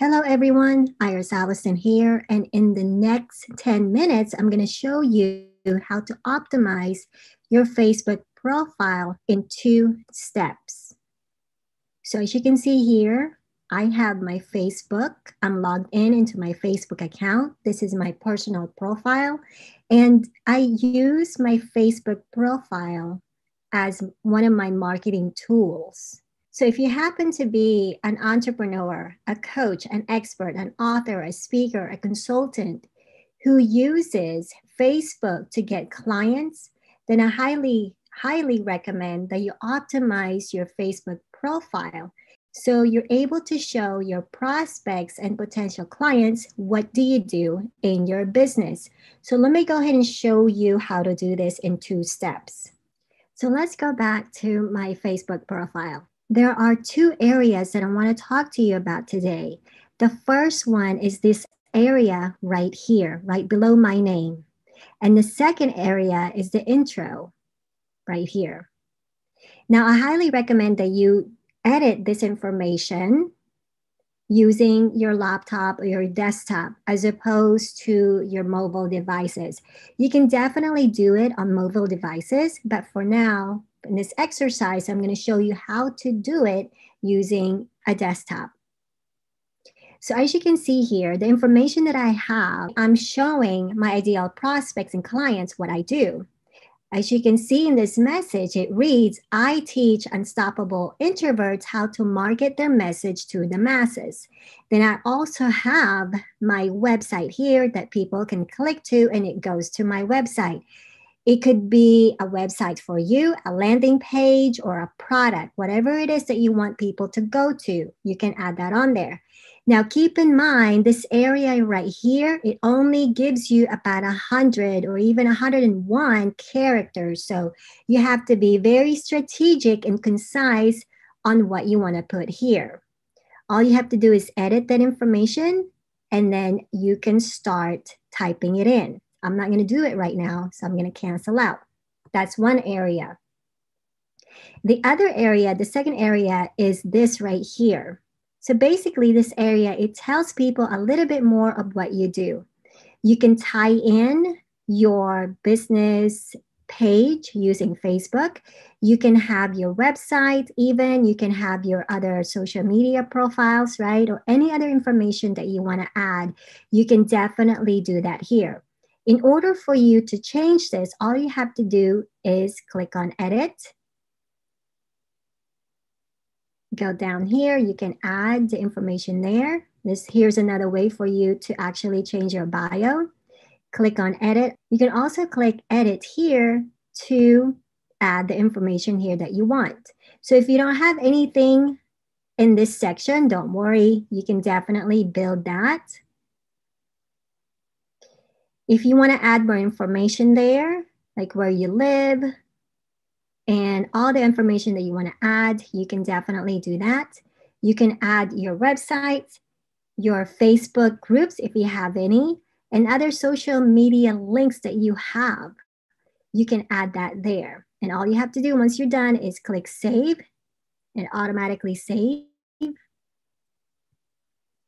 Hello everyone, Ires Alliston here, and in the next 10 minutes, I'm going to show you how to optimize your Facebook profile in 2 steps. So as you can see here, I have my Facebook. I'm logged in into my Facebook account. This is my personal profile, and I use my Facebook profile as one of my marketing tools. So if you happen to be an entrepreneur, a coach, an expert, an author, a speaker, a consultant who uses Facebook to get clients, then I highly recommend that you optimize your Facebook profile. So you're able to show your prospects and potential clients what do you do in your business. So let me go ahead and show you how to do this in 2 steps. So let's go back to my Facebook profile. There are 2 areas that I want to talk to you about today. The first one is this area right here, right below my name. And the second area is the intro right here. Now, I highly recommend that you edit this information using your laptop or your desktop as opposed to your mobile devices. You can definitely do it on mobile devices, but for now, in this exercise, I'm going to show you how to do it using a desktop. So as you can see here, the information that I have, I'm showing my ideal prospects and clients what I do. As you can see in this message, it reads, I teach unstoppable introverts how to market their message to the masses. Then I also have my website here that people can click to, and it goes to my website. It could be a website for you, a landing page, or a product, whatever it is that you want people to go to, you can add that on there. Now, keep in mind, this area right here, it only gives you about 100 or even 101 characters. So you have to be very strategic and concise on what you want to put here. All you have to do is edit that information, and then you can start typing it in. I'm not going to do it right now, so I'm going to cancel out. That's one area. The other area, the second area, is this right here. So basically this area, it tells people a little bit more of what you do. You can tie in your business page using Facebook. You can have your website, even you can have your other social media profiles, right? Or any other information that you want to add. You can definitely do that here. In order for you to change this, all you have to do is click on edit. Go down here, you can add the information there. Here's another way for you to actually change your bio. Click on edit. You can also click edit here to add the information here that you want. So if you don't have anything in this section, don't worry, you can definitely build that. If you want to add more information there, like where you live, and all the information that you want to add, you can definitely do that. You can add your website, your Facebook groups, if you have any, and other social media links that you have. You can add that there. And all you have to do once you're done is click save, and automatically save,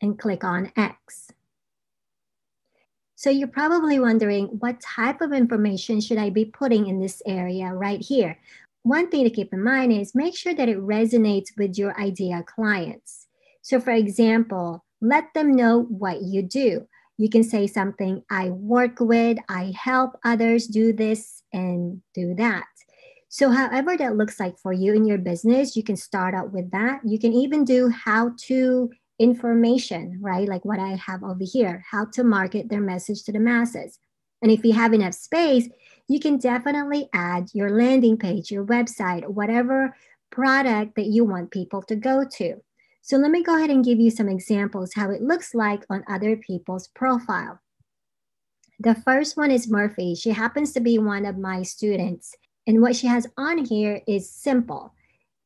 and click on X. So you're probably wondering, what type of information should I be putting in this area right here? One thing to keep in mind is make sure that it resonates with your ideal clients. So for example, let them know what you do. You can say something, I work with, I help others do this and do that. So however that looks like for you in your business, you can start out with that. You can even do how-to information, right? Like what I have over here, how to market their message to the masses. And if you have enough space, you can definitely add your landing page, your website, whatever product that you want people to go to. So let me go ahead and give you some examples how it looks like on other people's profile. The first one is Murphy. She happens to be one of my students. And what she has on here is simple.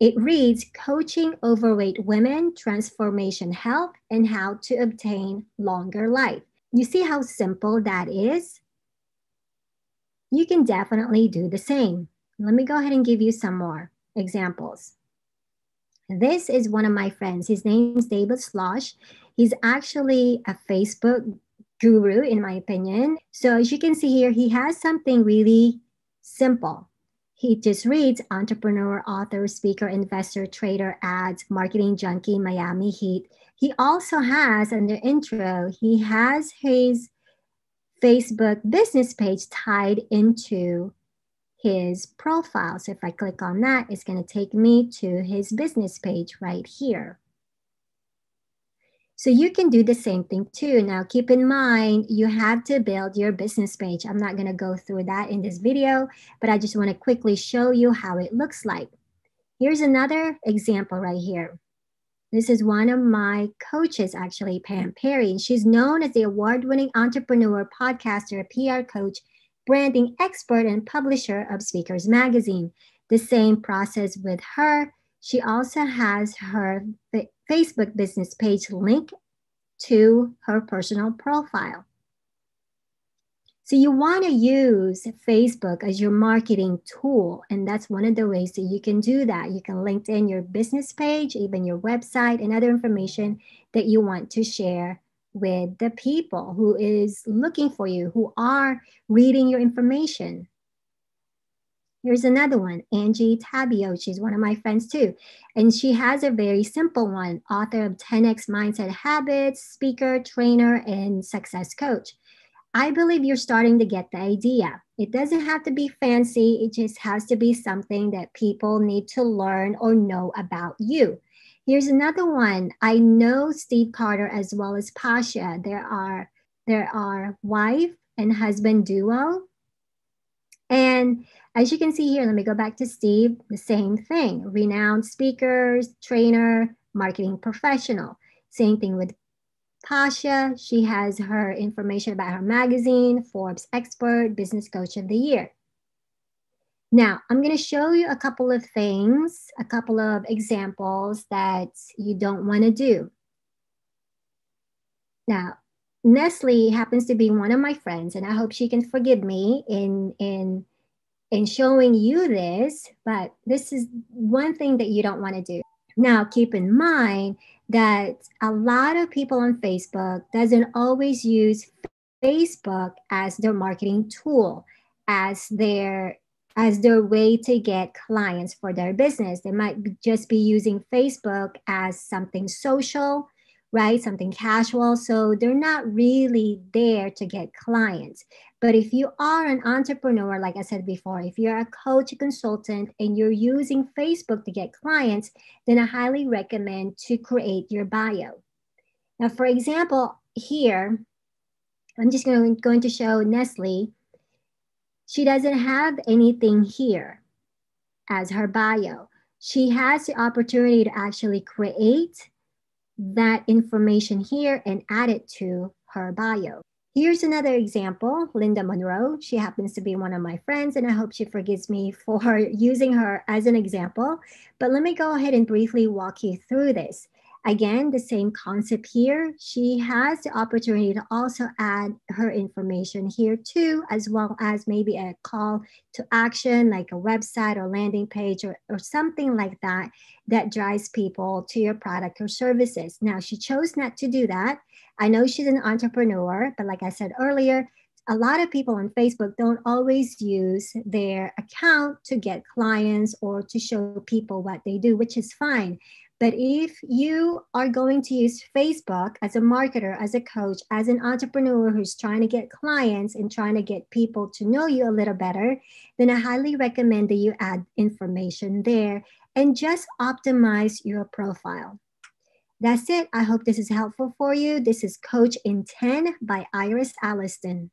It reads, Coaching Overweight Women, Transformation Help, and How to Obtain Longer Life. You see how simple that is? You can definitely do the same. Let me go ahead and give you some more examples. This is one of my friends. His name is David Slosh. He's actually a Facebook guru, in my opinion. So as you can see here, he has something really simple. He just reads entrepreneur, author, speaker, investor, trader, ads, marketing junkie, Miami Heat. He also has, under intro, he has his Facebook business page tied into his profile. So if I click on that, it's going to take me to his business page right here. So you can do the same thing too. Now, keep in mind, you have to build your business page. I'm not going to go through that in this video, but I just want to quickly show you how it looks like. Here's another example right here. This is one of my coaches, actually, Pam Perry. And she's known as the award-winning entrepreneur, podcaster, PR coach, branding expert, and publisher of Speakers Magazine. The same process with her. She also has her Facebook business page linked to her personal profile. So you want to use Facebook as your marketing tool, and that's one of the ways that you can do that. You can link in your business page, even your website, and other information that you want to share with the people who is looking for you, who are reading your information. Here's another one, Angie Tabio. She's one of my friends too. And she has a very simple one, author of 10X Mindset Habits, speaker, trainer, and success coach. I believe you're starting to get the idea. It doesn't have to be fancy. It just has to be something that people need to learn or know about you. Here's another one. I know Steve Carter as well as Pasha. There are wife and husband duo. And as you can see here, let me go back to Steve, the same thing. Renowned speakers, trainer, marketing professional. Same thing with Pasha. She has her information about her magazine, Forbes expert, business coach of the year. Now, I'm going to show you a couple of things, a couple of examples that you don't want to do. Now, Nestle happens to be one of my friends, and I hope she can forgive me in showing you this, but this is one thing that you don't want to do. Now, keep in mind that a lot of people on Facebook doesn't always use Facebook as their marketing tool, as their way to get clients for their business. They might just be using Facebook as something social, right? Something casual. So they're not really there to get clients. But if you are an entrepreneur, like I said before, if you're a coach, a consultant, and you're using Facebook to get clients, then I highly recommend to create your bio. Now, for example, here, I'm just going to show Nestle. She doesn't have anything here as her bio. She has the opportunity to actually create that information here and add it to her bio. Here's another example, Linda Monroe. She happens to be one of my friends, and I hope she forgives me for using her as an example. But let me go ahead and briefly walk you through this. Again, the same concept here. She has the opportunity to also add her information here too, as well as maybe a call to action, like a website or landing page or something like that, that drives people to your product or services. Now, she chose not to do that. I know she's an entrepreneur, but like I said earlier, a lot of people on Facebook don't always use their account to get clients or to show people what they do, which is fine. But if you are going to use Facebook as a marketer, as a coach, as an entrepreneur who's trying to get clients and trying to get people to know you a little better, then I highly recommend that you add information there and just optimize your profile. That's it. I hope this is helpful for you. This is Coach in 10 by Ires Alliston.